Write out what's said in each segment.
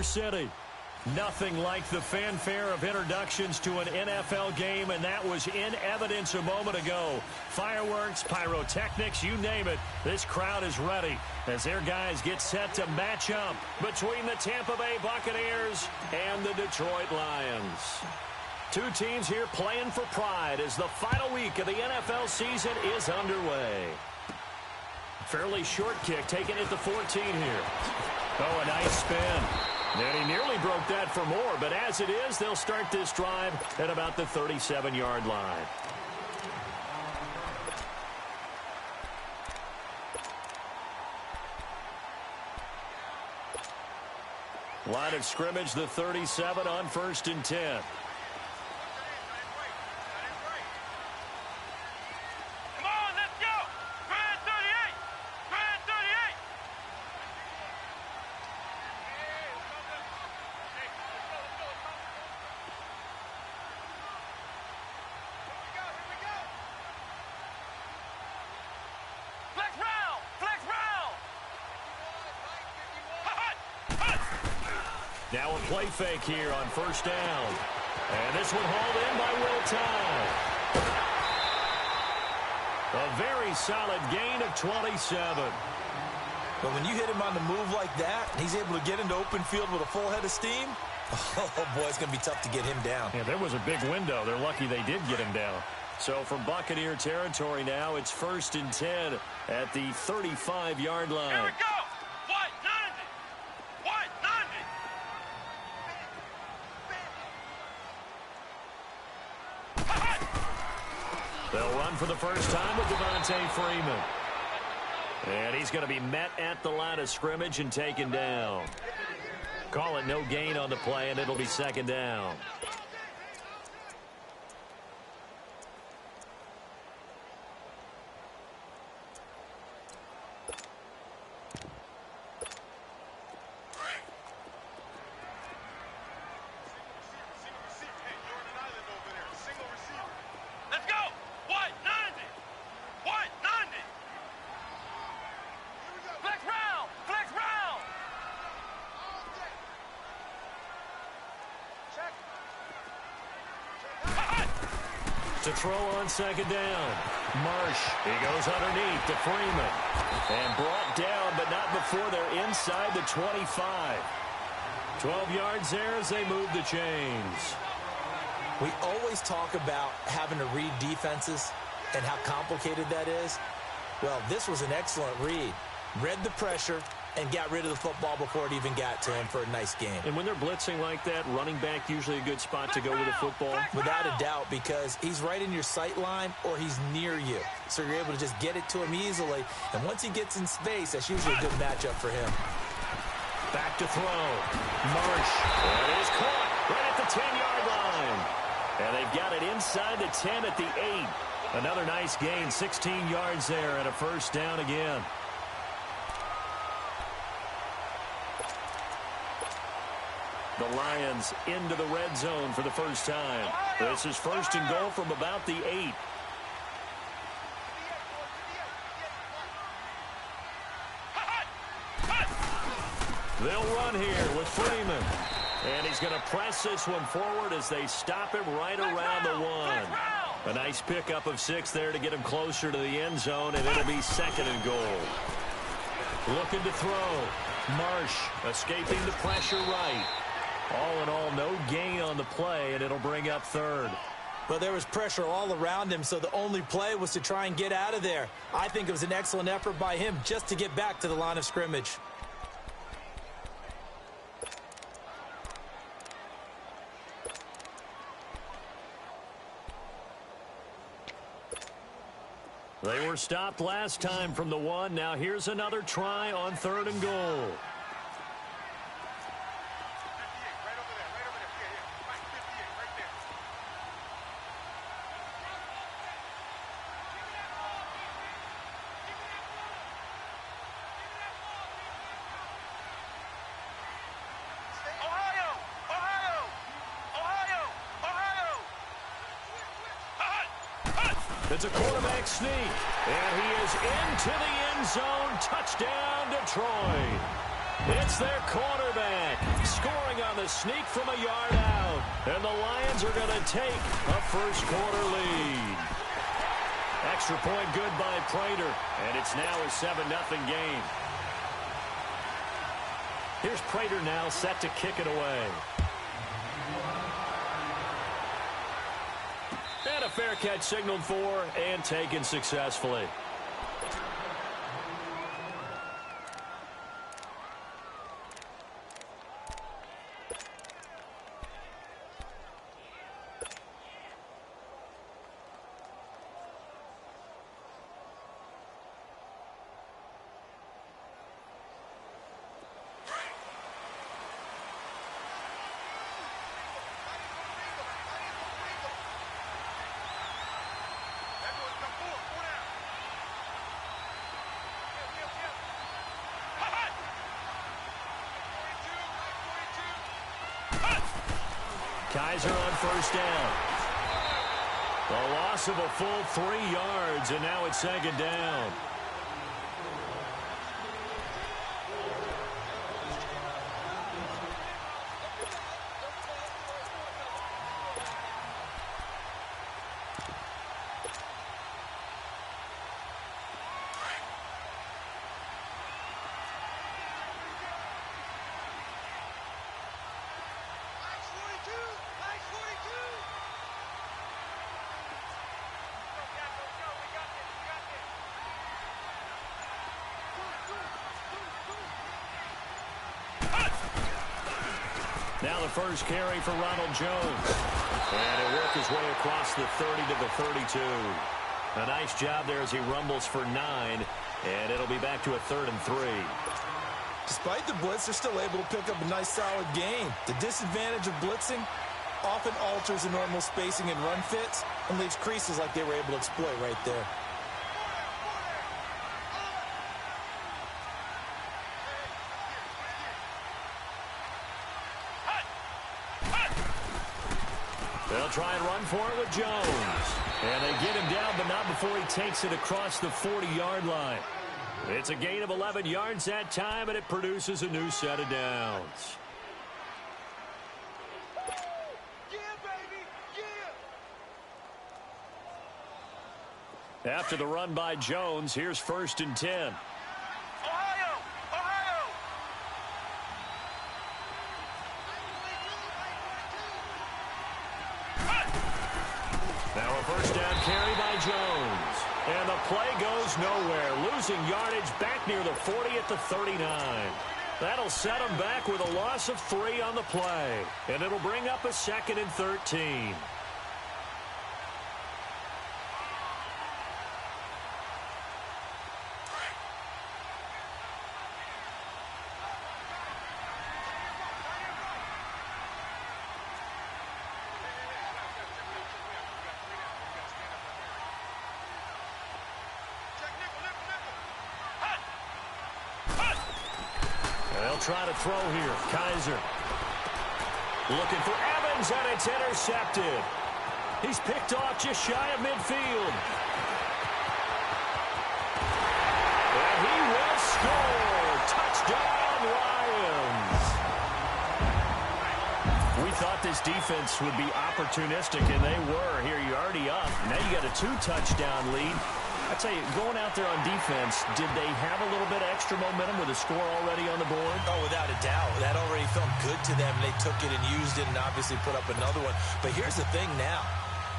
City. Nothing like the fanfare of introductions to an NFL game, and that was in evidence a moment ago. Fireworks, pyrotechnics, you name it. This crowd is ready as their guys get set to match up between the Tampa Bay Buccaneers and the Detroit Lions. Two teams here playing for pride as the final week of the NFL season is underway. Fairly short kick taken at the 14 here. Oh, a nice spin. And he nearly broke that for more, but as it is, they'll start this drive at about the 37-yard line. Line of scrimmage, the 37 on 1st and 10. Now a play fake here on 1st down. And this one hauled in by Will Tye. A very solid gain of 27. But when you hit him on the move like that, and he's able to get into open field with a full head of steam, oh boy, it's going to be tough to get him down. Yeah, there was a big window. They're lucky they did get him down. So from Buccaneer territory now, it's 1st and 10 at the 35-yard line. Here we go! They'll run for the first time with Devontae Freeman. And he's going to be met at the line of scrimmage and taken down. Call it no gain on the play, and it'll be 2nd down. To throw on 2nd down. Marsh, he goes underneath to Freeman. And brought down, but not before they're inside the 25. 12 yards there as they move the chains. We always talk about having to read defenses and how complicated that is. Well, this was an excellent read. Read the pressure and got rid of the football before it even got to him for a nice game. And when they're blitzing like that, running back usually a good spot to go with the football? Without a doubt, because he's right in your sight line or he's near you. So you're able to just get it to him easily. And once he gets in space, that's usually a good matchup for him. Back to throw. Marsh. And it is caught right at the 10-yard line. And they've got it inside the 10 at the 8. Another nice gain, 16 yards there and a 1st down again. The Lions into the red zone for the first time. This is 1st and goal from about the 8. They'll run here with Freeman. And he's going to press this one forward as they stop him right around the 1. A nice pickup of 6 there to get him closer to the end zone, and it'll be 2nd and goal. Looking to throw. Marsh escaping the pressure right. All in all, no gain on the play, and it'll bring up 3rd. Well, there was pressure all around him, so the only play was to try and get out of there. I think it was an excellent effort by him just to get back to the line of scrimmage. They were stopped last time from the 1. Now here's another try on 3rd and goal. It's a quarterback sneak, and he is into the end zone. Touchdown, Detroit. It's their quarterback scoring on the sneak from a yard out. And the Lions are going to take a first-quarter lead. Extra point good by Prater. And it's now a 7-0 game. Here's Prater now set to kick it away. And a fair catch signaled for and taken successfully. Kaiser on first down. A loss of a full 3 yards, and now it's second down. Now the first carry for Ronald Jones. And he'll work his way across the 30 to the 32. A nice job there as he rumbles for 9. And it'll be back to a 3rd and 3. Despite the blitz, they're still able to pick up a nice solid gain. The disadvantage of blitzing often alters the normal spacing and run fits and leaves creases like they were able to exploit right there. They'll try and run for it with Jones. And they get him down, but not before he takes it across the 40-yard line. It's a gain of 11 yards that time, and it produces a new set of downs. Yeah, baby, yeah. After the run by Jones, here's 1st and 10. Now a first down carry by Jones. And the play goes nowhere. Losing yardage back near the 40 at the 39. That'll set them back with a loss of 3 on the play. And it'll bring up a 2nd and 13. They'll try to throw here. Kaiser looking for Evans, and it's intercepted. He's picked off just shy of midfield. And he will score. Touchdown, Lions. We thought this defense would be opportunistic, and they were. Here, you're already up. Now you got a 2-touchdown lead. I tell you, going out there on defense, did they have a little bit of extra momentum with a score already on the board? Oh, without a doubt. That already felt good to them. They took it and used it and obviously put up another one. But here's the thing now.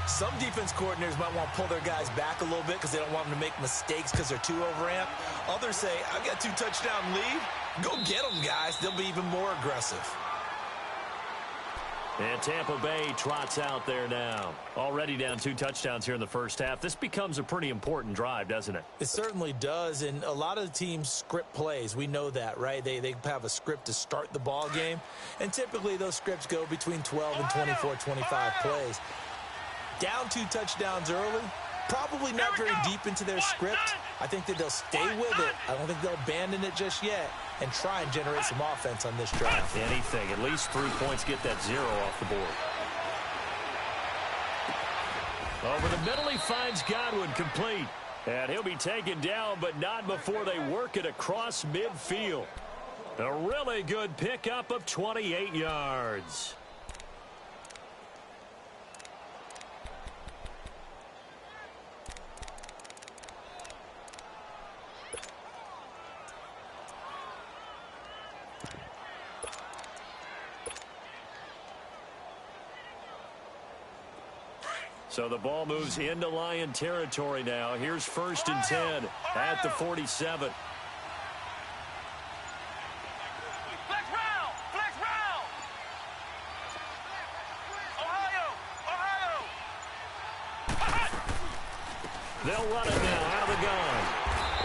Some defense coordinators might want to pull their guys back a little bit because they don't want them to make mistakes because they're too overamped. Others say, I've got a 2-touchdown lead. Go get them, guys. They'll be even more aggressive. And Tampa Bay trots out there now. Already down 2 touchdowns here in the first half. This becomes a pretty important drive, doesn't it? It certainly does, and a lot of the teams script plays. We know that, right? They have a script to start the ball game, and typically those scripts go between 12 and 24, 25 plays. Down 2 touchdowns early, probably not very deep into their script. I think that they'll stay with it. I don't think they'll abandon it just yet and try and generate some offense on this drive. Anything. At least 3 points, get that 0 off the board. Over the middle, he finds Godwin complete. And he'll be taken down, but not before they work it across midfield. A really good pickup of 28 yards. So the ball moves into Lion territory now. Here's 1st and 10 at the 47. Flex round! Flex round! Ohio! They'll run it now out of the gun.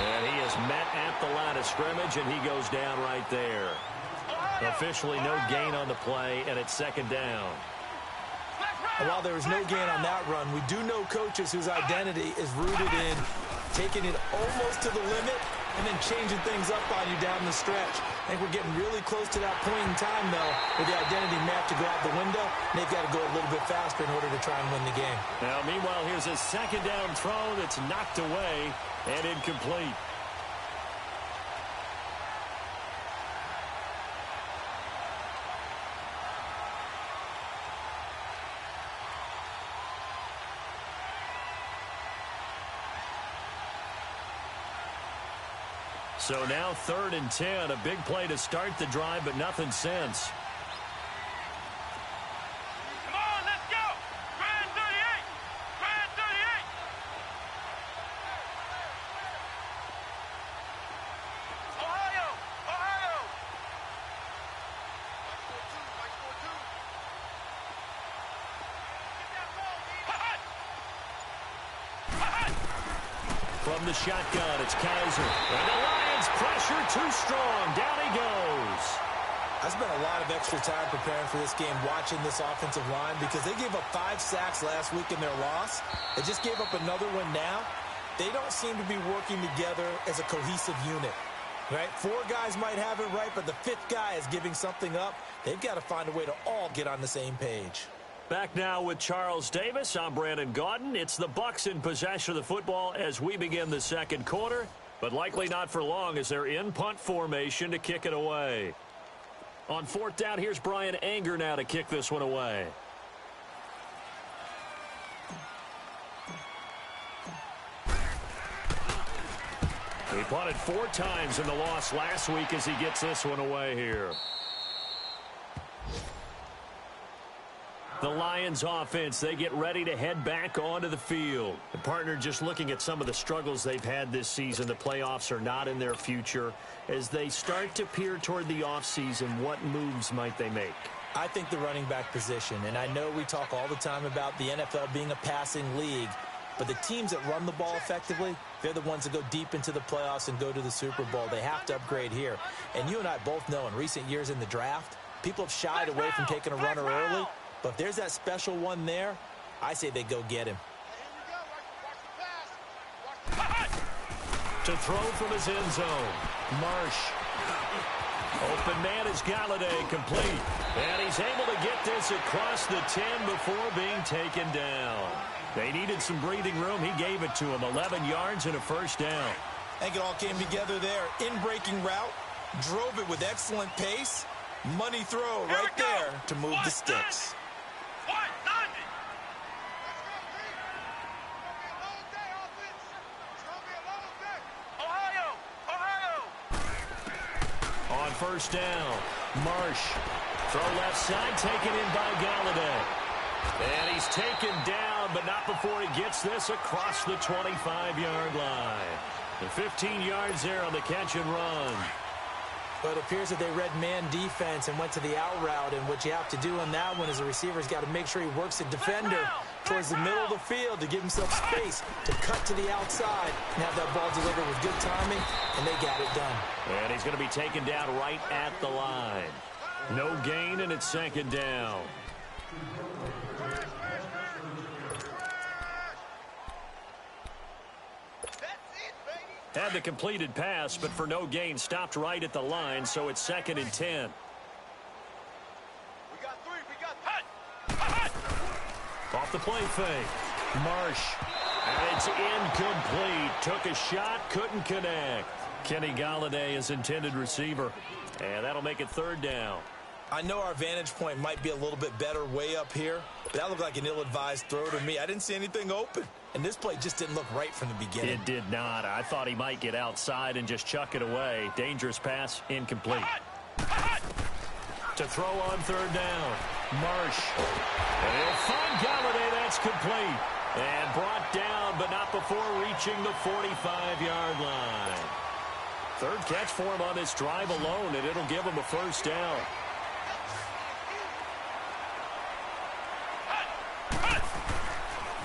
And he is met at the line of scrimmage, and he goes down right there. Officially no gain on the play, and it's 2nd down. And while there was no gain on that run, we do know coaches whose identity is rooted in taking it almost to the limit and then changing things up on you down the stretch. I think we're getting really close to that point in time, though, where the identity may have to go out the window, and they've got to go a little bit faster in order to try and win the game. Now, meanwhile, here's a 2nd down throw that's knocked away and incomplete. So now 3rd and 10, a big play to start the drive, but nothing since. Come on, let's go! Grand 38! Grand 38! Ohio! Ohio! From the shotgun, it's Kaiser. And the Lions pressure too strong. Down he goes. I spent a lot of extra time preparing for this game watching this offensive line because they gave up 5 sacks last week in their loss. They just gave up another one now. They don't seem to be working together as a cohesive unit. Right? 4 guys might have it right, but the 5th guy is giving something up. They've got to find a way to all get on the same page. Back now with Charles Davis. I'm Brandon Gaudin. It's the Bucs in possession of the football as we begin the 2nd quarter, but likely not for long as they're in punt formation to kick it away. On 4th down, here's Brian Anger now to kick this one away. He punted 4 times in the loss last week as he gets this one away here. The Lions offense, they get ready to head back onto the field. The partner just looking at some of the struggles they've had this season. The playoffs are not in their future. As they start to peer toward the offseason, what moves might they make? I think the running back position, and I know we talk all the time about the NFL being a passing league, but the teams that run the ball effectively, they're the ones that go deep into the playoffs and go to the Super Bowl. They have to upgrade here. And you and I both know in recent years in the draft, people have shied away from taking a runner early. But if there's that special one there, I say they go get him. To throw from his end zone, Marsh. Open man is Galladay, complete. And he's able to get this across the 10 before being taken down. They needed some breathing room. He gave it to him. 11 yards and a 1st down. I think it all came together there. In-breaking route, drove it with excellent pace. Money throw right there to move the sticks. On 1st down, Marsh. Throw left side, taken in by Galladay. And he's taken down, but not before he gets this across the 25-yard line. The 15 yards there on the catch and run. But it appears that they read man defense and went to the out route. And what you have to do on that one is the receiver's got to make sure he works the defender towards the middle of the field to give himself space to cut to the outside and have that ball delivered with good timing, and they got it done. And he's going to be taken down right at the line. No gain, and it's 2nd down. Had the completed pass, but for no gain, stopped right at the line, so it's 2nd and 10. We got 3, we got hut! Off the play fake. Marsh. And it's incomplete. Took a shot, couldn't connect. Kenny Galladay is intended receiver. And that'll make it third down. I know our vantage point might be a little bit better way up here, but that looked like an ill-advised throw to me. I didn't see anything open, and this play just didn't look right from the beginning. It did not. I thought he might get outside and just chuck it away. Dangerous pass, incomplete. To throw on third down, Marsh. And he'll find Galladay. That's complete. And brought down, but not before reaching the 45-yard line. Third catch for him on this drive alone, and it'll give him a first down.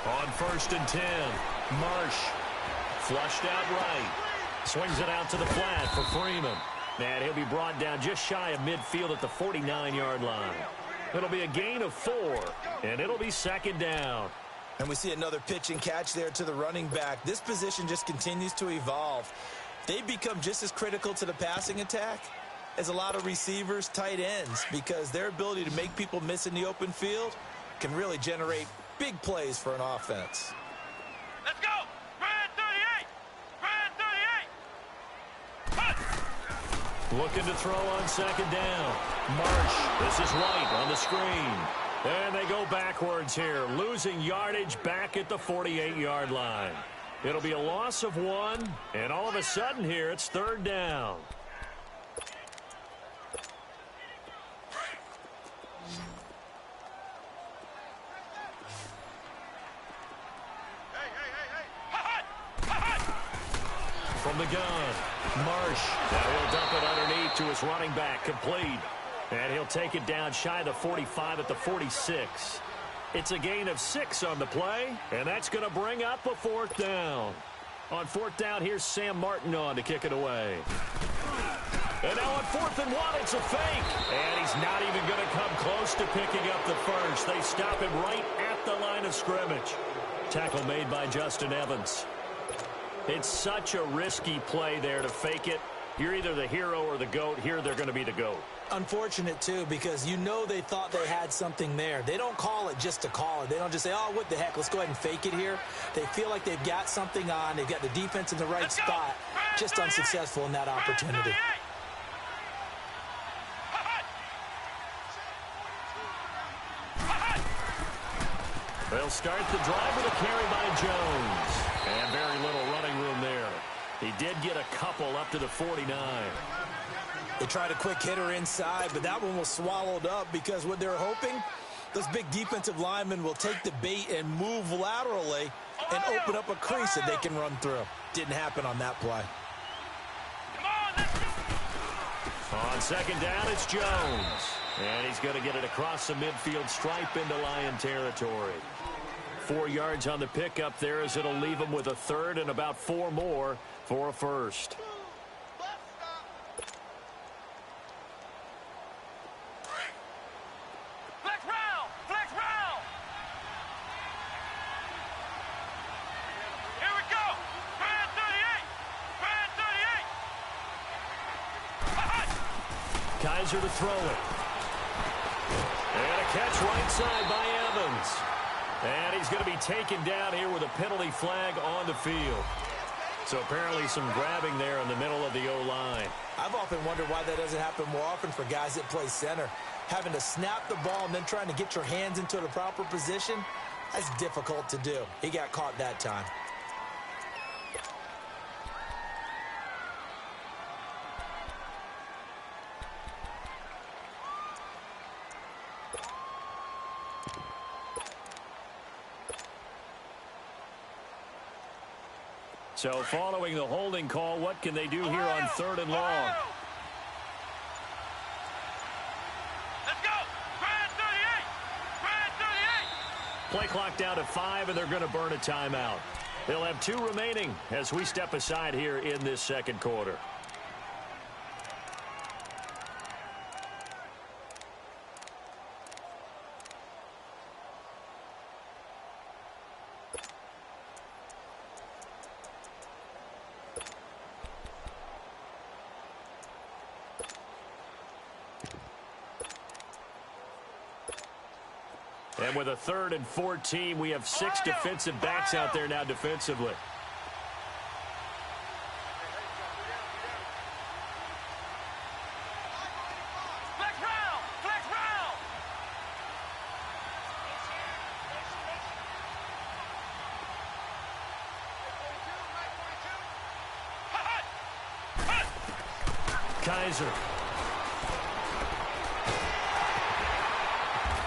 On 1st and 10, Marsh flushed out right. Swings it out to the flat for Freeman. And he'll be brought down just shy of midfield at the 49-yard line. It'll be a gain of 4, and it'll be second down. And we see another pitch and catch there to the running back. This position just continues to evolve. They've become just as critical to the passing attack as a lot of receivers, tight ends, because their ability to make people miss in the open field can really generate big plays for an offense. Let's go! Grand 38! Grand 38! Looking to throw on second down. Marsh. This is White on the screen. And they go backwards here, losing yardage back at the 48-yard line. It'll be a loss of 1, and all of a sudden here, it's third down. From the gun, Marsh. Now he'll dump it underneath to his running back, complete. And he'll take it down shy of the 45 at the 46. It's a gain of 6 on the play, and that's going to bring up a 4th down. On 4th down, here's Sam Martin on to kick it away. And now on 4th and 1, it's a fake. And he's not even going to come close to picking up the first. They stop him right at the line of scrimmage. Tackle made by Justin Evans. It's such a risky play there to fake it. You're either the hero or the GOAT. Here they're going to be the GOAT. Unfortunate, too, because you know they thought they had something there. They don't call it just to call it. They don't just say, oh, what the heck, let's go ahead and fake it here. They feel like they've got something on. They've got the defense in the right spot. Just unsuccessful in that opportunity. They'll start the drive with a carry by Jones. And very little running room there. He did get a couple up to the 49. They tried a quick hitter inside, but that one was swallowed up because what they're hoping, those big defensive linemen will take the bait and move laterally and open up a crease that they can run through. Didn't happen on that play. On second down, it's Jones. And he's going to get it across the midfield stripe into Lion territory. 4 yards on the pickup there as it'll leave him with a third and about 4 more for a first. Flex round! Here we go! Grand 38! Kaiser to throw it. And a catch right side by Evans. And he's going to be taken down here with a penalty flag on the field. So apparently some grabbing there in the middle of the O-line. I've often wondered why that doesn't happen more often for guys that play center. Having to snap the ball and then trying to get your hands into the proper position, that's difficult to do. He got caught that time. So following the holding call, what can they do here on 3rd and long? Let's go! Grand 38! Grand 38! Play clock down to 5, and they're going to burn a timeout. They'll have 2 remaining as we step aside here in this second quarter. And with a 3rd and 14, we have 6 defensive backs out there now defensively. Kaiser.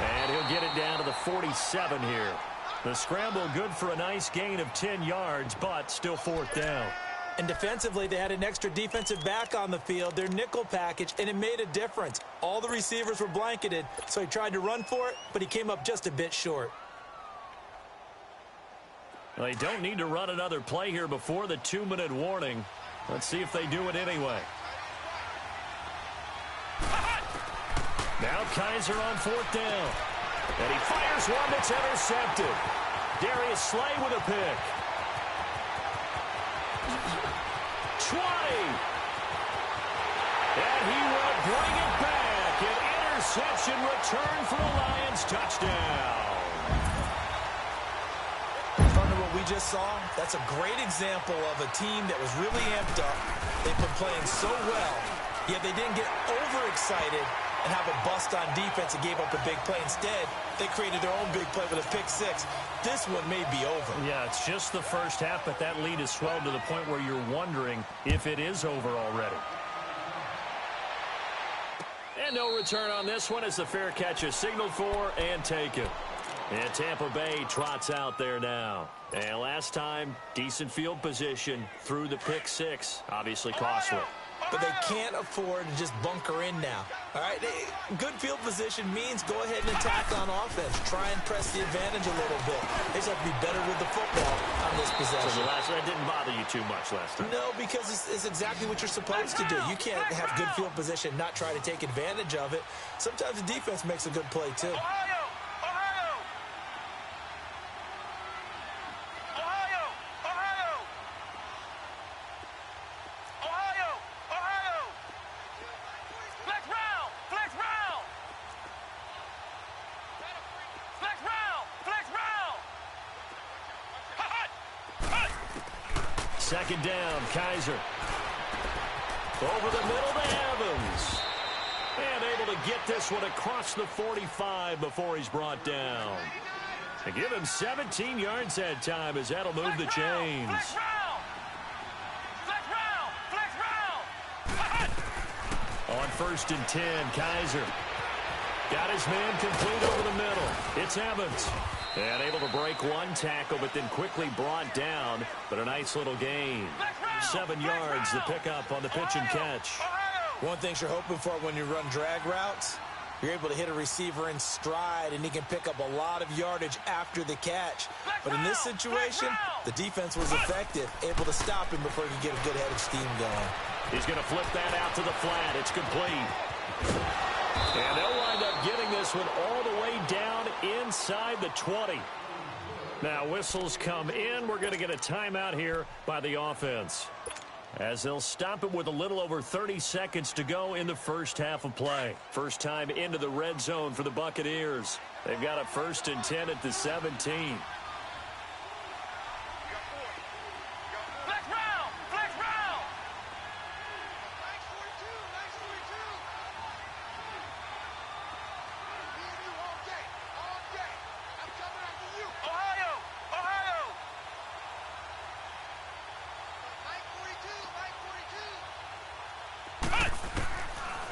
And he'll get it down to the 47 here. The scramble good for a nice gain of 10 yards, but still fourth down. And defensively, they had an extra defensive back on the field, their nickel package, and it made a difference. All the receivers were blanketed, so he tried to run for it, but he came up just a bit short. Well, they don't need to run another play here before the 2-minute warning. Let's see if they do it anyway. Now Kaiser on fourth down. And he fires one that's intercepted. Darius Slay with a pick. 20. And he will bring it back. An interception return for the Lions. Touchdown. From what we just saw, that's a great example of a team that was really amped up. They've been playing so well, yet they didn't get overexcited and have a bust on defense and gave up a big play. Instead, they created their own big play with a pick six. This one may be over. Yeah, it's just the first half, but that lead has swelled to the point where you're wondering if it is over already. And no return on this one as the fair catch is signaled for and taken. And Tampa Bay trots out there now. And last time, decent field position through the pick six. Obviously costly. But they can't afford to just bunker in now. All right, good field position means go ahead and attack on offense. Try and press the advantage a little bit. They just have to be better with the football on this possession. So that didn't bother you too much last time? No, because it's exactly what you're supposed to do. You can't have good field position, not try to take advantage of it. Sometimes the defense makes a good play, too. Second down, Kaiser. Over the middle to Evans. And able to get this one across the 45 before he's brought down. And give him 17 yards that time as that'll move the chains. On first and 10, Kaiser. Got his man complete over the middle. It's Evans. And able to break one tackle, but then quickly brought down. But a nice little gain. 7 yards, the pickup on the pitch and catch. One thing you're hoping for when you run drag routes, you're able to hit a receiver in stride, and he can pick up a lot of yardage after the catch. But in this situation, the defense was effective, able to stop him before he could get a good head of steam going. He's going to flip that out to the flat. It's complete. And they'll wind up getting this one all the way down inside the 20. Now whistles come in. We're going to get a timeout here by the offense, as they'll stop it with a little over 30 seconds to go in the first half of play. First time into the red zone for the Buccaneers. They've got a first and 10 at the 17.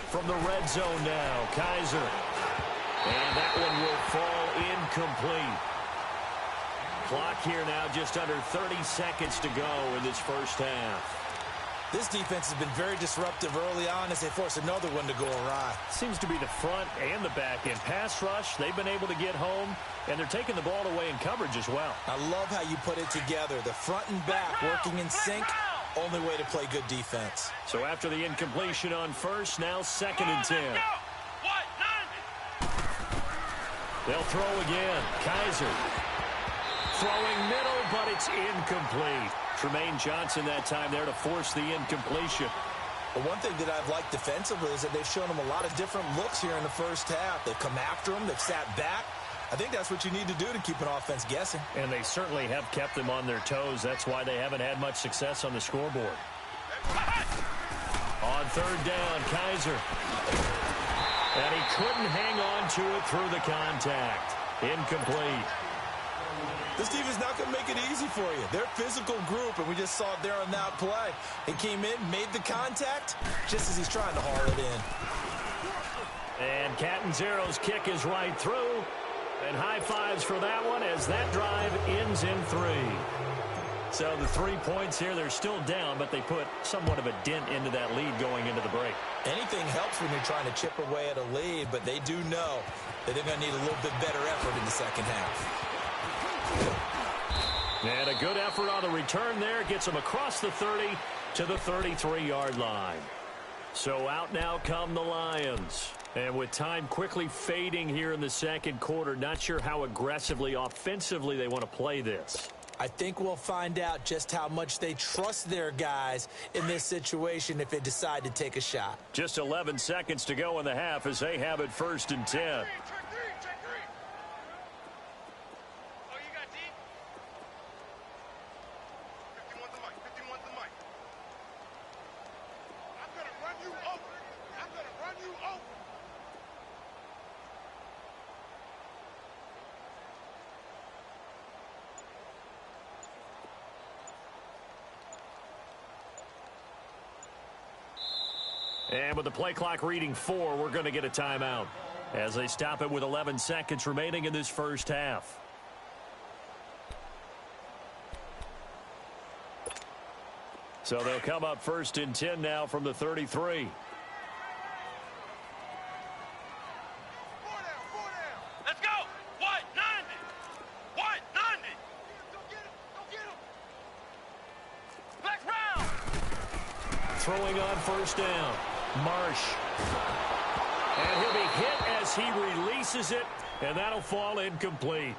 From the red zone now, Kaiser. And that one will fall incomplete. Clock here now just under 30 seconds to go in this first half. This defense has been very disruptive early on as they force another one to go awry. Seems to be the front and the back end. Pass rush, they've been able to get home, and they're taking the ball away in coverage as well. I love how you put it together. The front and back working in sync. Only way to play good defense. So after the incompletion on first, now second and 10. They'll throw again. Kaiser throwing middle, but it's incomplete. Tremaine Johnson that time there to force the incompletion. But one thing that I've liked defensively is that they've shown him a lot of different looks here in the first half. They've come after him. They've sat back. I think that's what you need to do to keep an offense guessing. And they certainly have kept them on their toes. That's why they haven't had much success on the scoreboard. On third down, Kaiser. And he couldn't hang on to it through the contact. Incomplete. This defense not going to make it easy for you. They're a physical group, and we just saw it there on that play. He came in, made the contact, just as he's trying to haul it in. And Catanzaro's kick is right through. And high fives for that one as that drive ends in 3. So the 3 points here, they're still down, but they put somewhat of a dent into that lead going into the break. Anything helps when you're trying to chip away at a lead, but they do know that they're going to need a little bit better effort in the second half. And a good effort on the return there gets them across the 30 to the 33-yard line. So out now come the Lions. And with time quickly fading here in the second quarter, not sure how aggressively, offensively they want to play this. I think we'll find out just how much they trust their guys in this situation if they decide to take a shot. Just 11 seconds to go in the half as they have it 1st and 10. And with the play clock reading 4, we're going to get a timeout as they stop it with 11 seconds remaining in this first half. So they'll come up 1st and 10 now from the 33. Let's go. What? 90. What? 90. Go get him. Go get him. Flex round. Throwing on 1st down. Marsh. And he'll be hit as he releases it, and that'll fall incomplete.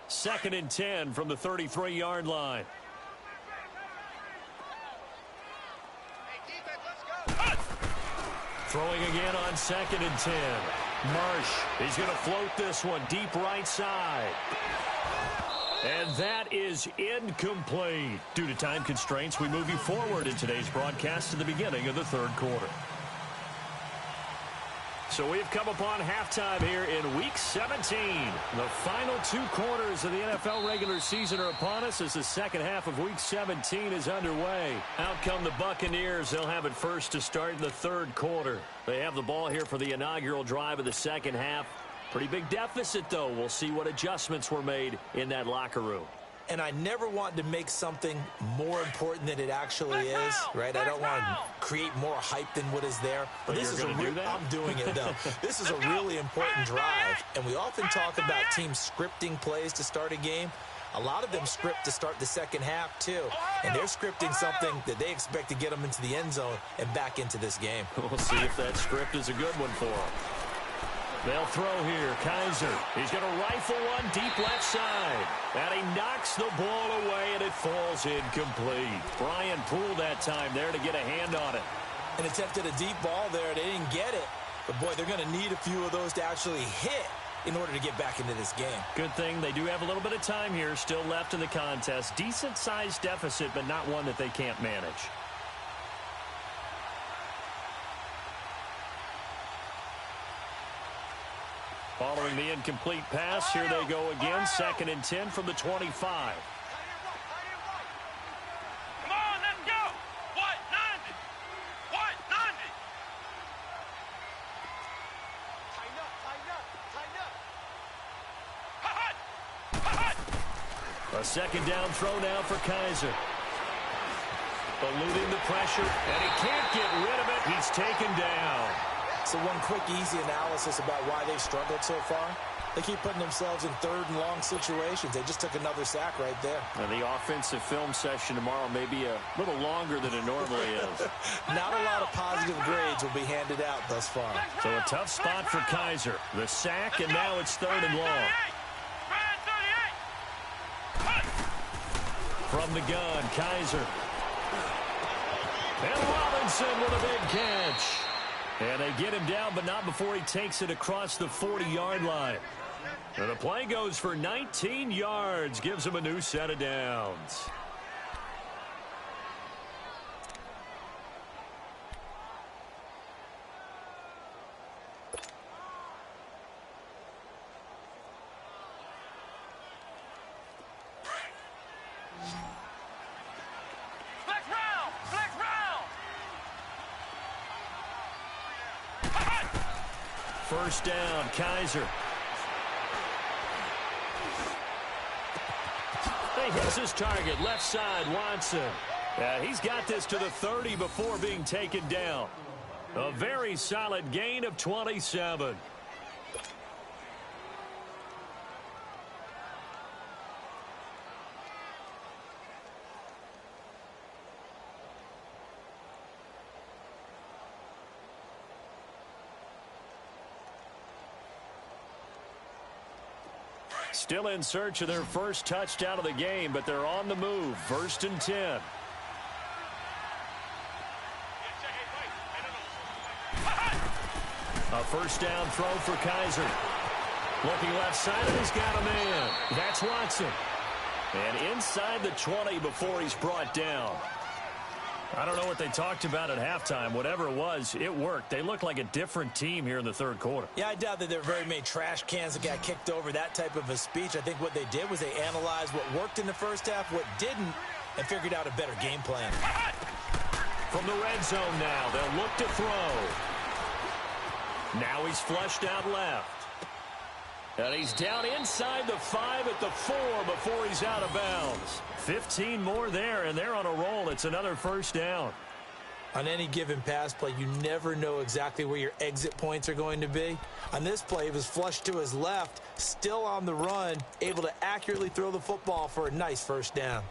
Second and 10 from the 33-yard line. Throwing again on 2nd and 10. Marsh, he's going to float this one deep right side. And that is incomplete. Due to time constraints, we move you forward in today's broadcast to the beginning of the 3rd quarter. So we've come upon halftime here in Week 17. The final 2 quarters of the NFL regular season are upon us as the second half of Week 17 is underway. Out come the Buccaneers. They'll have it first to start in the 3rd quarter. They have the ball here for the inaugural drive of the second half. Pretty big deficit, though. We'll see what adjustments were made in that locker room. And I never want to make something more important than it actually is, right? I don't want to create more hype than what is there. But this is I'm doing it, though. This is a really important drive. And we often talk about teams scripting plays to start a game. A lot of them script to start the second half, too. And they're scripting something that they expect to get them into the end zone and back into this game. We'll see if that script is a good one for them. They'll throw here. Kaiser. He's going to rifle one deep left side. And he knocks the ball away, and it falls incomplete. Brian Poole that time there to get a hand on it. And attempted a deep ball there. They didn't get it. But, boy, they're going to need a few of those to actually hit in order to get back into this game. Good thing they do have a little bit of time here still left in the contest. Decent-sized deficit, but not one that they can't manage. Following the incomplete pass, here they go again. 2nd and 10 from the 25. Come on, let's go. What? 90. What? 90. Tighten up. Hot. A 2nd down throw now for Kaiser. Eluding the pressure, and he can't get rid of it. He's taken down. So one quick, easy analysis about why they've struggled so far. They keep putting themselves in 3rd and long situations. They just took another sack right there. And the offensive film session tomorrow may be a little longer than it normally is. Not a lot of positive grades will be handed out thus far. So a tough spot for Kaiser. The sack, and now it's 3rd and long. From the gun, Kaiser. And Robinson with a big catch. And they get him down, but not before he takes it across the 40-yard line. And the play goes for 19 yards, gives him a new set of downs. First down, Kaiser. He hits his target, left side, Watson. He's got this to the 30 before being taken down. A very solid gain of 27. Still in search of their first touchdown of the game, but they're on the move. 1st and 10. A first down throw for Kaiser. Looking left side, and he's got a man. That's Watson. And inside the 20 before he's brought down. I don't know what they talked about at halftime. Whatever it was, it worked. They look like a different team here in the third quarter. Yeah, I doubt that there were very many trash cans that got kicked over, that type of a speech. I think what they did was they analyzed what worked in the first half, what didn't, and figured out a better game plan. From the red zone now, they'll look to throw. Now he's flushed out left. And he's down inside the 5 at the 4 before he's out of bounds. 15 more there, and they're on a roll. It's another first down. On any given pass play, you never know exactly where your exit points are going to be. On this play, he was flushed to his left, still on the run, able to accurately throw the football for a nice first down.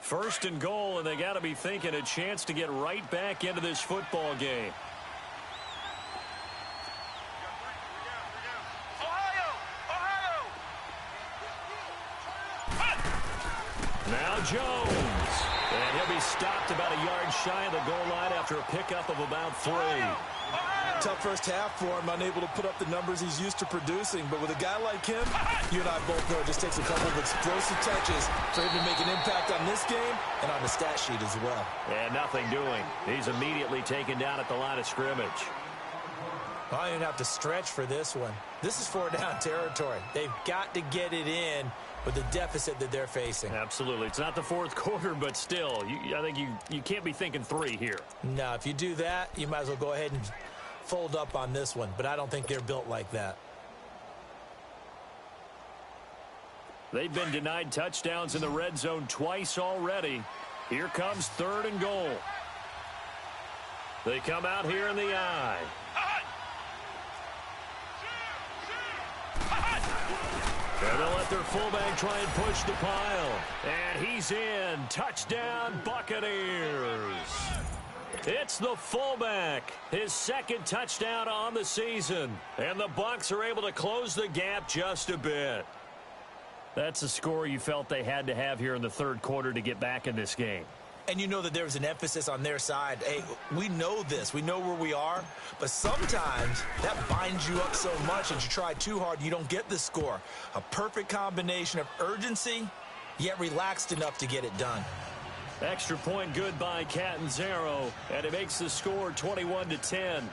First and goal, and they got to be thinking a chance to get right back into this football game. Now Jones. And he'll be stopped about a yard shy of the goal line after a pickup of about 3. Tough first half for him, unable to put up the numbers he's used to producing. But with a guy like him, you and I both know it just takes a couple of explosive touches for him to make an impact on this game and on the stat sheet as well. And nothing doing. He's immediately taken down at the line of scrimmage. I don't even have to stretch for this one. This is 4-down territory. They've got to get it in with the deficit that they're facing. Absolutely. It's not the fourth quarter, but still, I think you can't be thinking 3 here. No, if you do that, you might as well go ahead and fold up on this one, but I don't think they're built like that. They've been denied touchdowns in the red zone twice already. Here comes 3rd and goal. They come out here in the I. And they'll let their fullback try and push the pile. And he's in. Touchdown, Buccaneers. It's the fullback. His 2nd touchdown on the season. And the Bucs are able to close the gap just a bit. That's a score you felt they had to have here in the 3rd quarter to get back in this game. And you know that there was an emphasis on their side. Hey, we know this. We know where we are. But sometimes that binds you up so much that you try too hard, you don't get the score. A perfect combination of urgency, yet relaxed enough to get it done. Extra point good by Catanzaro. And it makes the score 21-10.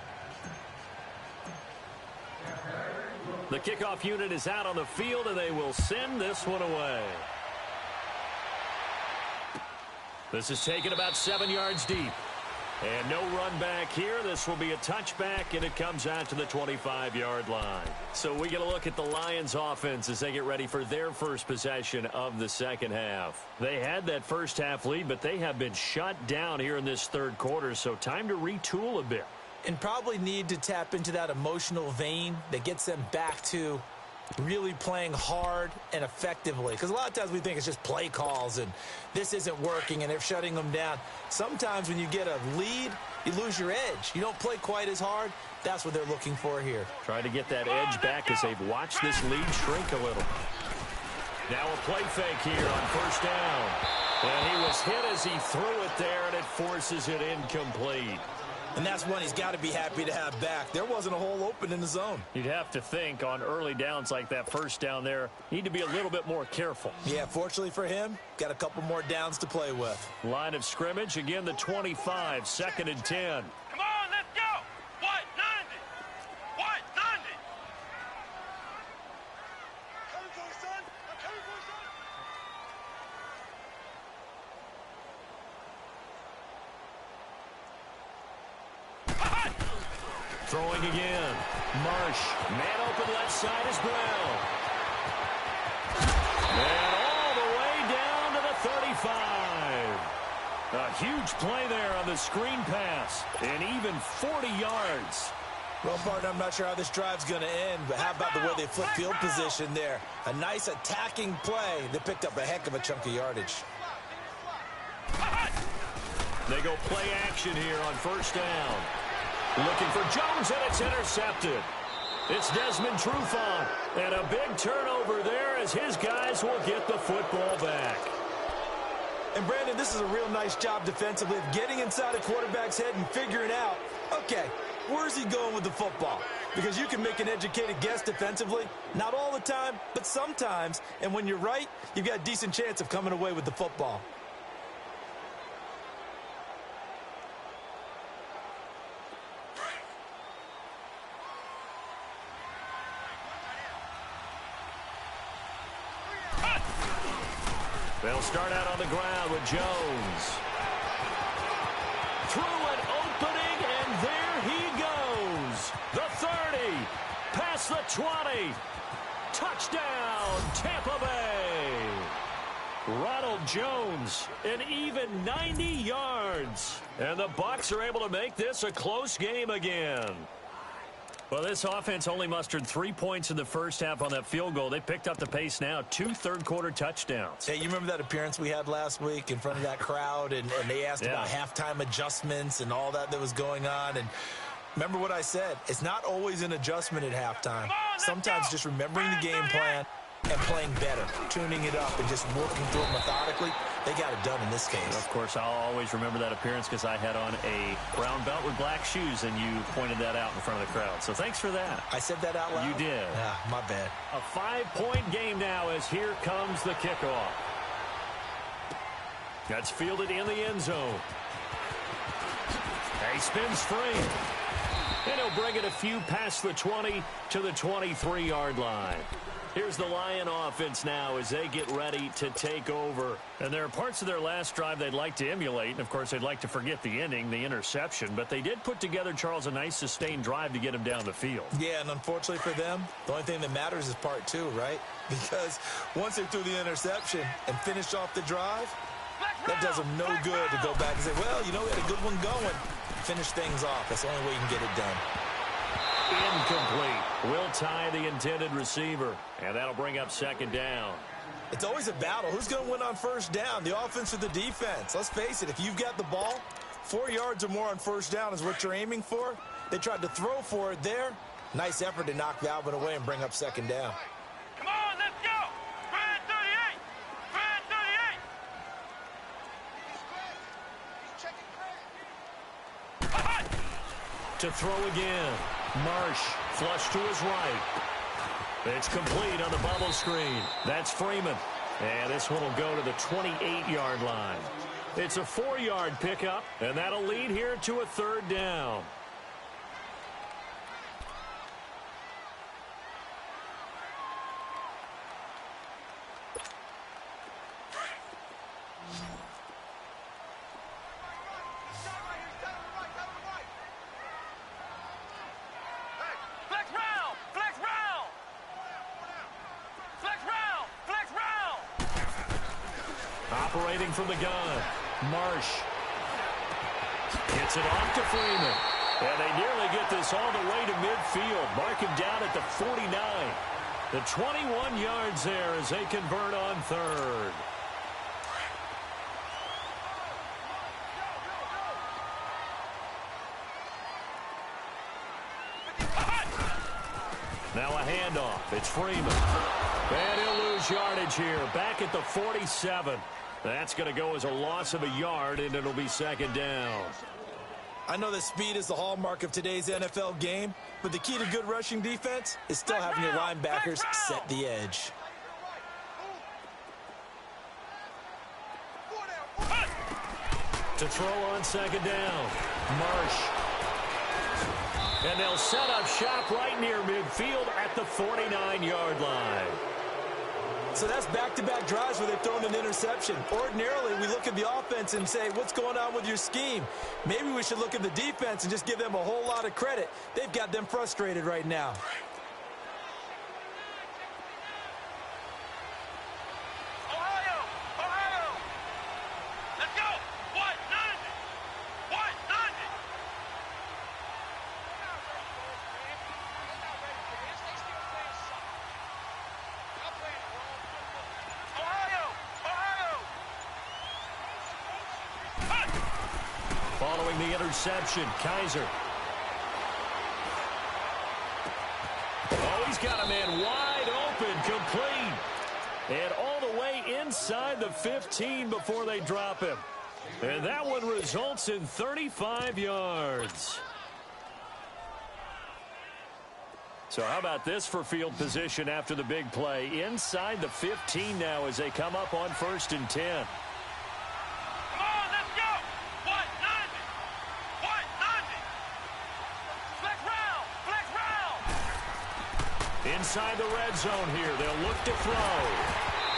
The kickoff unit is out on the field, and they will send this one away. This is taken about 7 yards deep. And no run back here. This will be a touchback, and it comes out to the 25-yard line. So we get a look at the Lions offense as they get ready for their first possession of the second half. They had that first half lead, but they have been shut down here in this 3rd quarter, so time to retool a bit. And probably need to tap into that emotional vein that gets them back to really playing hard and effectively. Because a lot of times we think it's just play calls and this isn't working and they're shutting them down. Sometimes when you get a lead, you lose your edge. You don't play quite as hard. That's what they're looking for here. Trying to get that edge back as they've watched this lead shrink a little. Now a play fake here on 1st down. And he was hit as he threw it there, and it forces it incomplete. And that's one he's got to be happy to have back. There wasn't a hole open in the zone. You'd have to think on early downs like that first down there, need to be a little bit more careful. Yeah, fortunately for him, got a couple more downs to play with. Line of scrimmage, again the 25, 2nd and 10. Come on, let's go. What, 90? What, 90? Coming for you, son. I'm coming for you, son. Throwing again. Marsh. Man open left side is Brown. And all the way down to the 35. A huge play there on the screen pass. And even 40 yards. Well, partner, I'm not sure how this drive's going to end, but how about the way they flip field position there? A nice attacking play that picked up a heck of a chunk of yardage. They go play action here on first down. Looking for Jones, and it's intercepted. It's Desmond Trufant, and a big turnover there as his guys will get the football back. And, Brandon, this is a real nice job defensively of getting inside a quarterback's head and figuring out, okay, where's he going with the football? Because you can make an educated guess defensively, not all the time, but sometimes. And when you're right, you've got a decent chance of coming away with the football. They'll start out on the ground with Jones. Through an opening, and there he goes. The 30, past the 20. Touchdown, Tampa Bay. Ronald Jones, an even 90 yards. And the Bucs are able to make this a close game again. Well, this offense only mustered 3 points in the first half on that field goal. They picked up the pace now, 2 third-quarter touchdowns. Hey, you remember that appearance we had last week in front of that crowd, and they asked about halftime adjustments and all that was going on, and remember what I said, it's not always an adjustment at halftime. Sometimes just remembering the game plan and playing better, tuning it up and just working through it methodically. They got it done in this case. Of course, I'll always remember that appearance because I had on a brown belt with black shoes, and you pointed that out in front of the crowd. So thanks for that. I said that out loud? You did. Ah, my bad. A 5-point game now as here comes the kickoff. That's fielded in the end zone. He spins free. And he'll bring it a few past the 20 to the 23-yard line. Here's the Lion offense now as they get ready to take over. And there are parts of their last drive they'd like to emulate. And, of course, they'd like to forget the ending, the interception. But they did put together, Charles, a nice sustained drive to get him down the field. Yeah, and unfortunately for them, the only thing that matters is part 2, right? Because once they threw the interception and finished off the drive, that does them no good to go back and say, well, you know, we had a good one going. Finish things off. That's the only way you can get it done. Incomplete. Will tie the intended receiver, and that'll bring up second down. It's always a battle. Who's going to win on first down, the offense or the defense? Let's face it, if you've got the ball, 4 yards or more on first down is what you're aiming for. They tried to throw for it there. Nice effort to knock Valvin away and bring up second down. Come on, let's go. Brad 38. Brad 38. To throw again. Marsh, flush to his right. It's complete on the bubble screen. That's Freeman. And this one will go to the 28-yard line. It's a 4-yard pickup, and that'll lead here to a third down. Operating from the gun, Marsh gets it off to Freeman. And they nearly get this all the way to midfield. Mark him down at the 49. The 21 yards there as they convert on third. Now a handoff. It's Freeman. And he'll lose yardage here. Back at the 47. That's going to go as a loss of a yard, and it'll be second down. I know that speed is the hallmark of today's NFL game, but the key to good rushing defense is still having your linebackers set the edge. To throw on second down, Marsh. And they'll set up shop right near midfield at the 49-yard line. So that's back-to-back drives where they've thrown an interception. Ordinarily, we look at the offense and say, what's going on with your scheme? Maybe we should look at the defense and just give them a whole lot of credit. They've got them frustrated right now. Following the interception, Kaiser. Oh, he's got a man wide open, complete. And all the way inside the 15 before they drop him. And that one results in 35 yards. So how about this for field position after the big play? Inside the 15 now as they come up on 1st and 10. Inside the red zone here, they'll look to throw.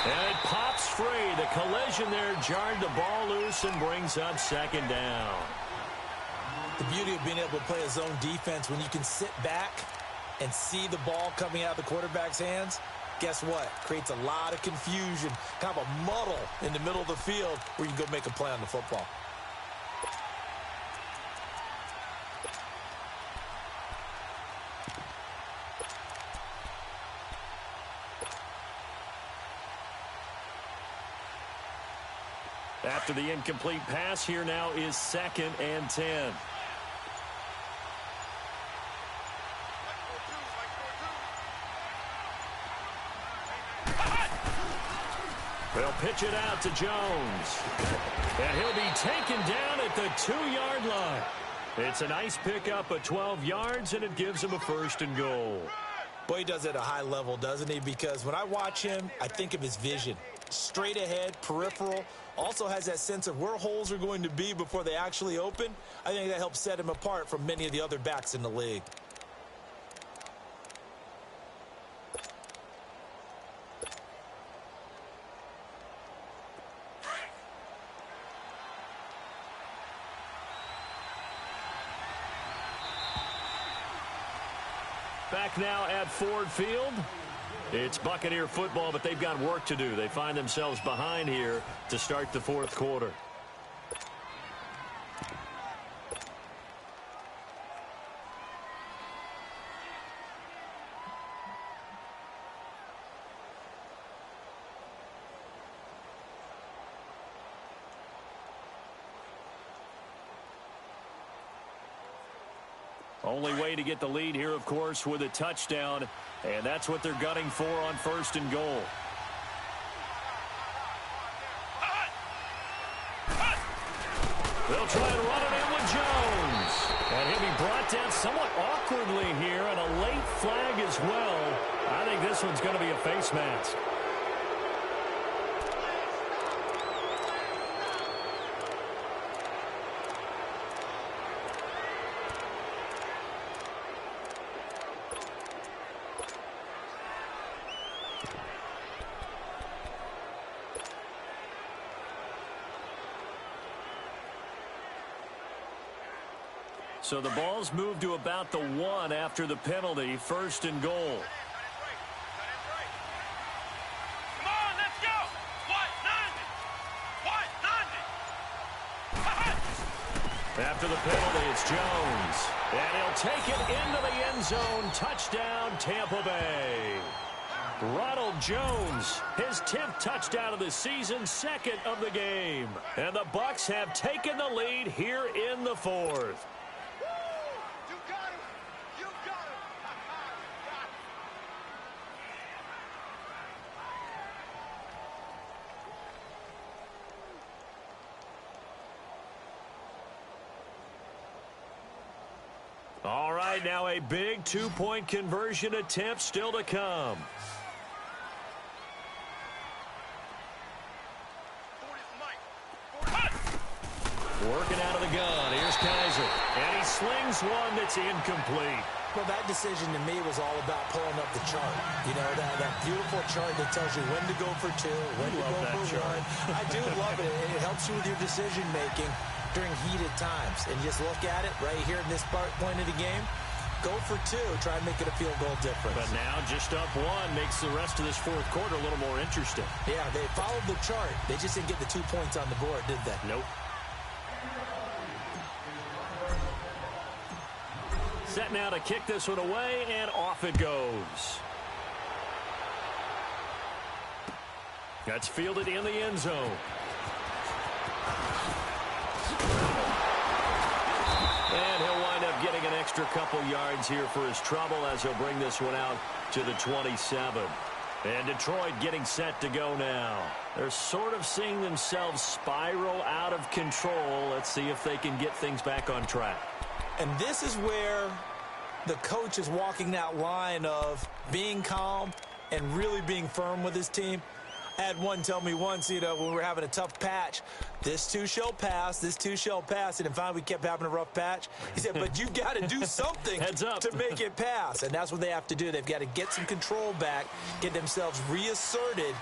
And it pops free. The collision there jarred the ball loose and brings up second down. The beauty of being able to play a zone defense when you can sit back and see the ball coming out of the quarterback's hands, guess what? Creates a lot of confusion, kind of a muddle in the middle of the field where you can go make a play on the football. After the incomplete pass, here now is 2nd and 10. They'll pitch it out to Jones. And he'll be taken down at the 2-yard line. It's a nice pickup of 12 yards, and it gives him a 1st and goal. Boy, he does it at a high level, doesn't he? Because when I watch him, I think of his vision. Straight ahead, peripheral, also has that sense of where holes are going to be before they actually open. I think that helps set him apart from many of the other backs in the league. Back now at Ford Field. It's Buccaneer football, but they've got work to do. They find themselves behind here to start the 4th quarter. Only way to get the lead here, of course, with a touchdown, and that's what they're gunning for on 1st and goal. They'll try and run it in with Jones. And he'll be brought down somewhat awkwardly here, and a late flag as well. I think this one's going to be a face mask. So the ball's moved to about the 1 after the penalty. 1st and goal. Come on, let's go. After the penalty, it's Jones. And he'll take it into the end zone. Touchdown, Tampa Bay. Ronald Jones, his 10th touchdown of the season, 2nd of the game. And the Bucs have taken the lead here in the 4th. right, now a big two-point conversion attempt still to come. Working out of the gun. Here's Kaiser. And he slings one that's incomplete. Well, that decision to me was all about pulling up the chart. You know, that beautiful chart that tells you when to go for two, when to go for one. I do love it. It helps you with your decision-making during heated times. And just look at it right here in this point of the game. Go for two. Try and make it a field goal difference. But now just up one makes the rest of this fourth quarter a little more interesting. Yeah, they followed the chart. They just didn't get the 2 points on the board, did they? Nope. Set now to kick this one away, and off it goes. That's fielded in the end zone. And he'll wind up getting an extra couple yards here for his trouble as he'll bring this one out to the 27. And Detroit getting set to go now. They're sort of seeing themselves spiral out of control. Let's see if they can get things back on track. And this is where the coach is walking that line of being calm and really being firm with his team. I had one tell me once, you know, when we were having a tough patch, this too shall pass, this too shall pass. And finally we kept having a rough patch. He said, but you got to do something to make it pass. And that's what they have to do. They've got to get some control back, get themselves reasserted,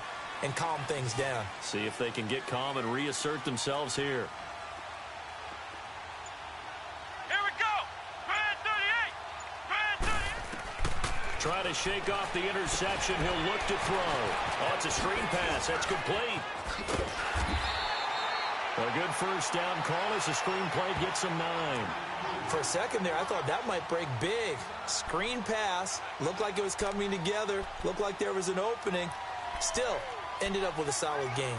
and calm things down. See if they can get calm and reassert themselves here. Try to shake off the interception. He'll look to throw. Oh, it's a screen pass. That's complete. A good first down call as the screen play gets him 9. For a second there, I thought that might break big. Screen pass. Looked like it was coming together. Looked like there was an opening. Still, ended up with a solid game.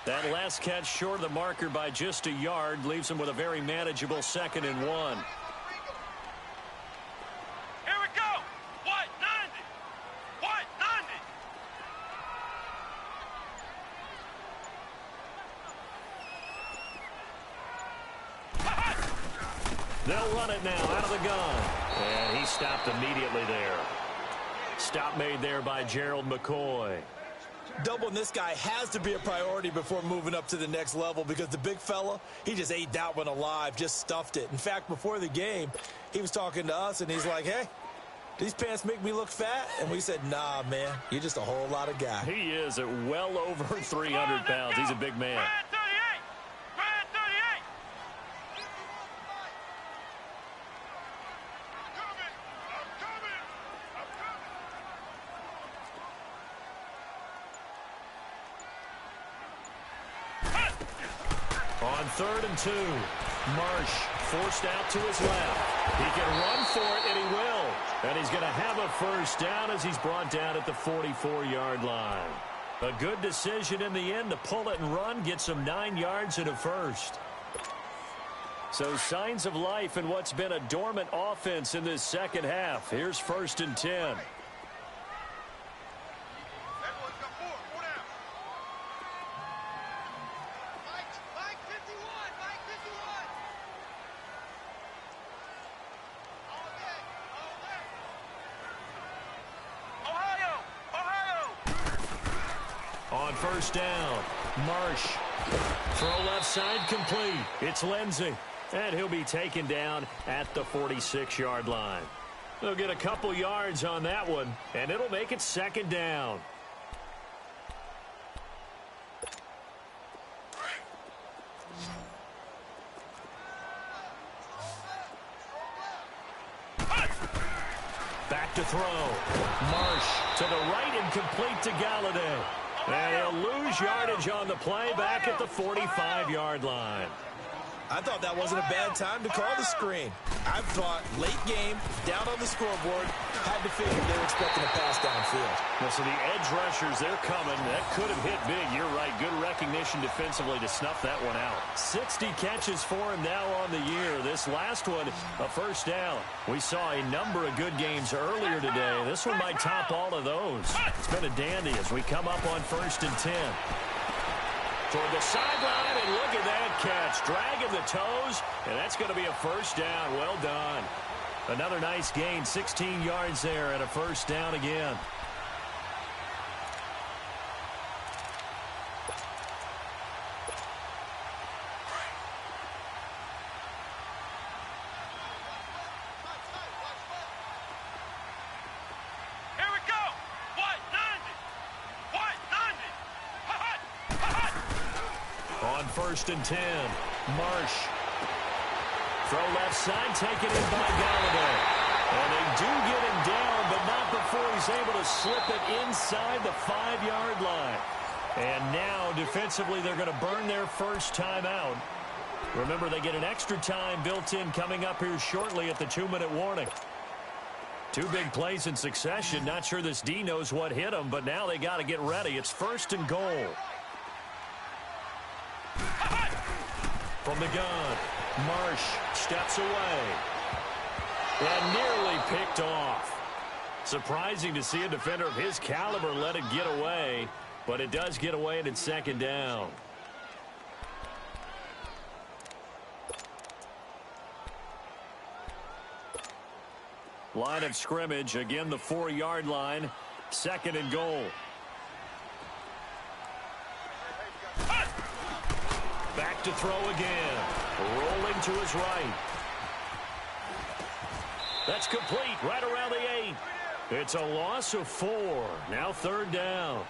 That last catch short of the marker by just a yard leaves him with a very manageable 2nd and 1. Here we go. What? 90. What? 90. They'll run it now out of the gun. And he stopped immediately there. Stop made there by Gerald McCoy. Doubling this guy has to be a priority before moving up to the next level because the big fella, he just ate that one alive, just stuffed it. In fact, before the game, he was talking to us, and he's like, hey, these pants make me look fat? And we said, nah, man, you're just a whole lot of guy. He is at well over 300 pounds. He's a big man. On 3rd and 2, Marsh forced out to his left. He can run for it, and he will. And he's going to have a first down as he's brought down at the 44-yard line. A good decision in the end to pull it and run, get some 9 yards and a first. So signs of life in what's been a dormant offense in this second half. Here's 1st and 10. On 1st down, Marsh. Throw left side complete. It's Lindsey. And he'll be taken down at the 46-yard line. They'll get a couple yards on that one, and it'll make it 2nd down. Back to throw. Marsh to the right and complete to Galladay. And he'll lose yardage on the play back at the 45-yard line. I thought that wasn't a bad time to call the screen. I thought late game, down on the scoreboard, had to figure they were expecting a pass downfield. Well, so the edge rushers, they're coming. That could have hit big. You're right. Good recognition defensively to snuff that one out. 60 catches for him now on the year. This last one, a first down. We saw a number of good games earlier today. This one might top all of those. It's been a dandy as we come up on 1st and 10. Toward the sideline, and look at that catch. Dragging the toes, and that's going to be a first down. Well done. Another nice gain, 16 yards there, and a first down again. Here we go. What? 90. What? 90. Ha-ha. Ha-ha. On 1st and 10, Marsh. Throw left side, taken in by Galladay. And they do get him down, but not before he's able to slip it inside the 5-yard line. And now, defensively, they're going to burn their first timeout. Remember, they get an extra time built in coming up here shortly at the 2-minute warning. 2 big plays in succession. Not sure this D knows what hit them, but now they got to get ready. It's 1st and goal. From the gun, Marsh steps away. And nearly picked off. Surprising to see a defender of his caliber let it get away, but it does get away and it's 2nd down. Line of scrimmage, again the 4-yard line, 2nd and goal. Back to throw again. Rolling to his right. That's complete right around the 8. It's a loss of 4. Now 3rd down.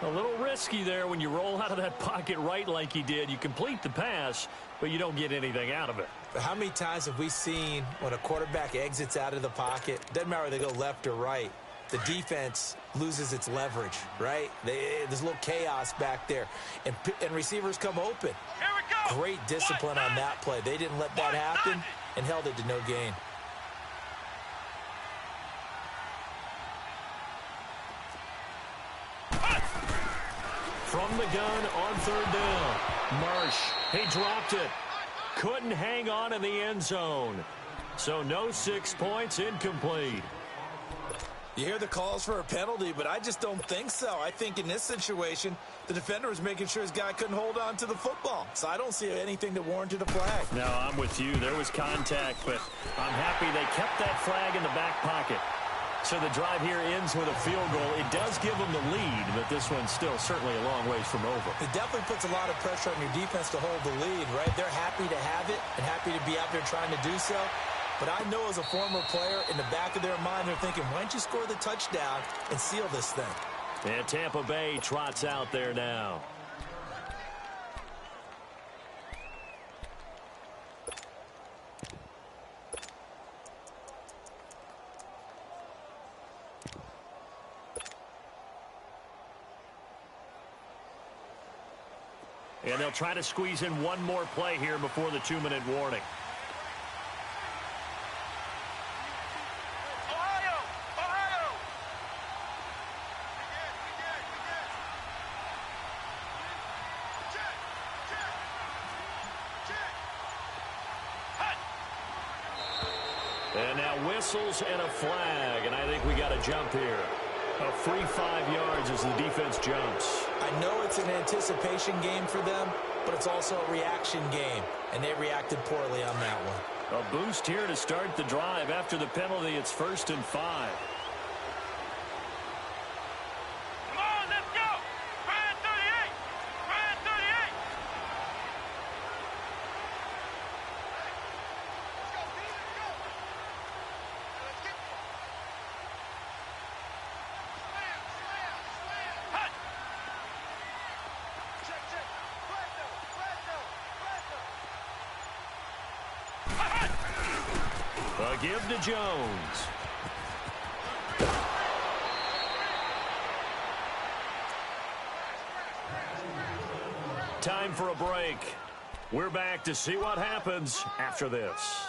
A little risky there when you roll out of that pocket right like he did. You complete the pass, but you don't get anything out of it. But how many times have we seen when a quarterback exits out of the pocket, doesn't matter whether they go left or right, the defense loses its leverage, right? There's a little chaos back there, and receivers come open. Here we go. Great discipline on that play. They didn't let that happen and held it to no gain. From the gun on 3rd down. Marsh, he dropped it. Couldn't hang on in the end zone. So no 6 points, incomplete. You hear the calls for a penalty, but I just don't think so. I think in this situation, the defender was making sure his guy couldn't hold on to the football. So I don't see anything that warranted a flag. No, I'm with you. There was contact, but I'm happy they kept that flag in the back pocket. So the drive here ends with a field goal. It does give them the lead, but this one's still certainly a long ways from over. It definitely puts a lot of pressure on your defense to hold the lead, right? They're happy to have it and happy to be out there trying to do so. But I know as a former player, in the back of their mind, they're thinking, why don't you score the touchdown and seal this thing? And Tampa Bay trots out there now. And they'll try to squeeze in one more play here before the 2-minute warning. Ohio! Ohio! And now whistles and a flag, and I think we got a jump here. A free 5 yards as the defense jumps. I know it's an anticipation game for them, but it's also a reaction game, and they reacted poorly on that one. A boost here to start the drive. After the penalty, it's 1st and 5. Come on, let's go! Ryan 38! Ryan 38! Hut! Check, check. A give to Jones. Time for a break. We're back to see what happens after this.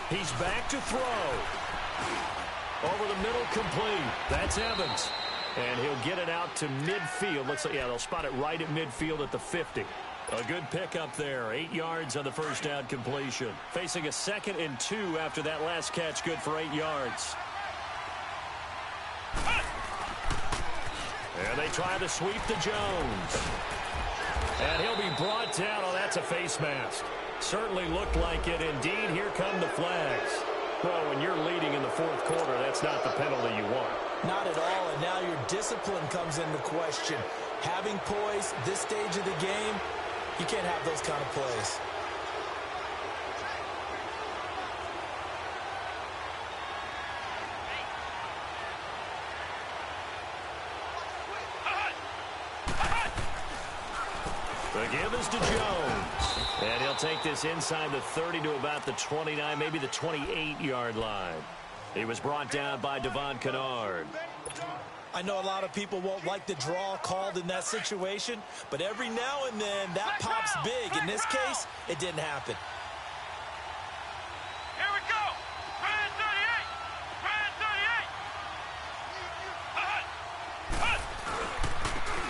He's back to throw. Over the middle, complete. That's Evans. And he'll get it out to midfield. Looks like, yeah, they'll spot it right at midfield at the 50. A good pickup there. 8 yards on the first down completion. Facing a 2nd and 2 after that last catch. Good for 8 yards. And they try to sweep to Jones. And he'll be brought down. Oh, that's a face mask. Certainly looked like it. Indeed, here come the flags. Well, when you're leading in the 4th quarter, that's not the penalty you want. Not at all, and now your discipline comes into question. Having poise this stage of the game, you can't have those kind of plays. The give is to Jones. And he'll take this inside the 30 to about the 29, maybe the 28-yard line. He was brought down by Devon Kennard. I know a lot of people won't like the draw called in that situation, but every now and then that pops big. In this case, it didn't happen. Here we go. Brand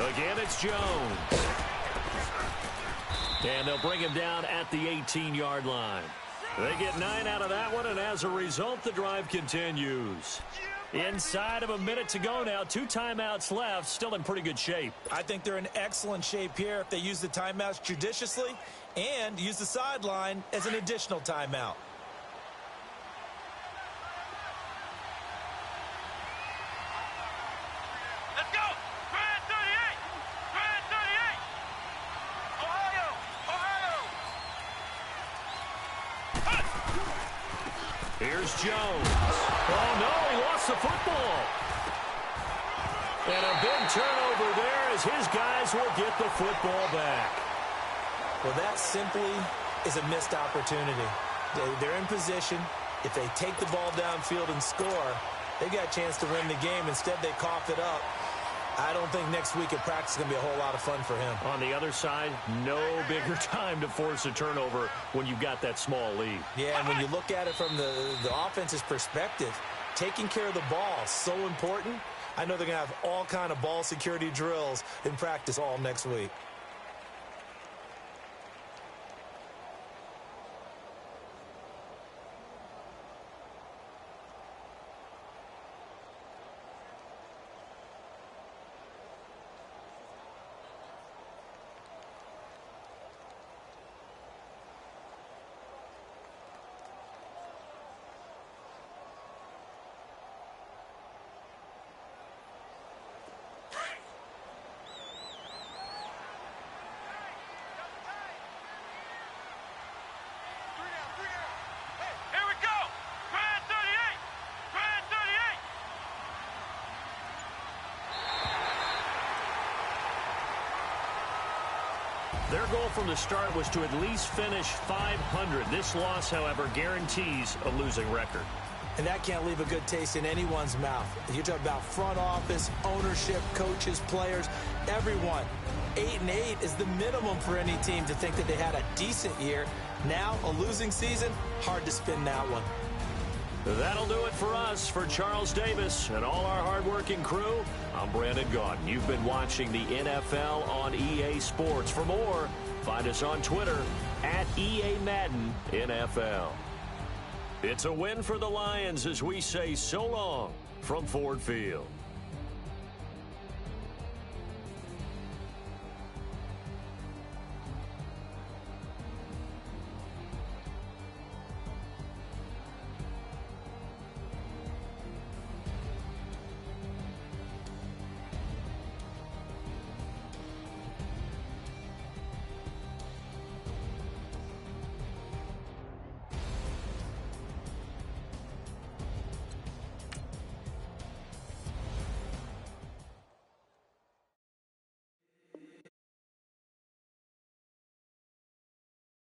38. Again, it's Jones. And they'll bring him down at the 18-yard line. They get 9 out of that one, and as a result, the drive continues. Inside of a minute to go now. 2 timeouts left. Still in pretty good shape. I think they're in excellent shape here if they use the timeouts judiciously and use the sideline as an additional timeout. Let's go. Brand 38. Brand 38. Ohio. Here's Jones. Oh, no, he lost the football. And a big turnover there as his guys will get the football back. Well, that simply is a missed opportunity. They're in position. If they take the ball downfield and score, they got a chance to win the game. Instead, they cough it up. I don't think next week at practice is going to be a whole lot of fun for him. On the other side, no bigger time to force a turnover when you've got that small lead. Yeah, and when you look at it from the offense's perspective, taking care of the ball is so important. I know they're going to have all kind of ball security drills in practice all next week. Here we go. Brand 38. Brand 38. Their goal from the start was to at least finish 500. This loss, however, guarantees a losing record. And that can't leave a good taste in anyone's mouth. You talk about front office, ownership, coaches, players, everyone. 8-8 is the minimum for any team to think that they had a decent year. Now, a losing season, hard to spin that one. That'll do it for us. For Charles Davis and all our hardworking crew, I'm Brandon Gaudin. You've been watching the NFL on EA Sports. For more, find us on Twitter at EA Madden NFL. It's a win for the Lions as we say so long from Ford Field.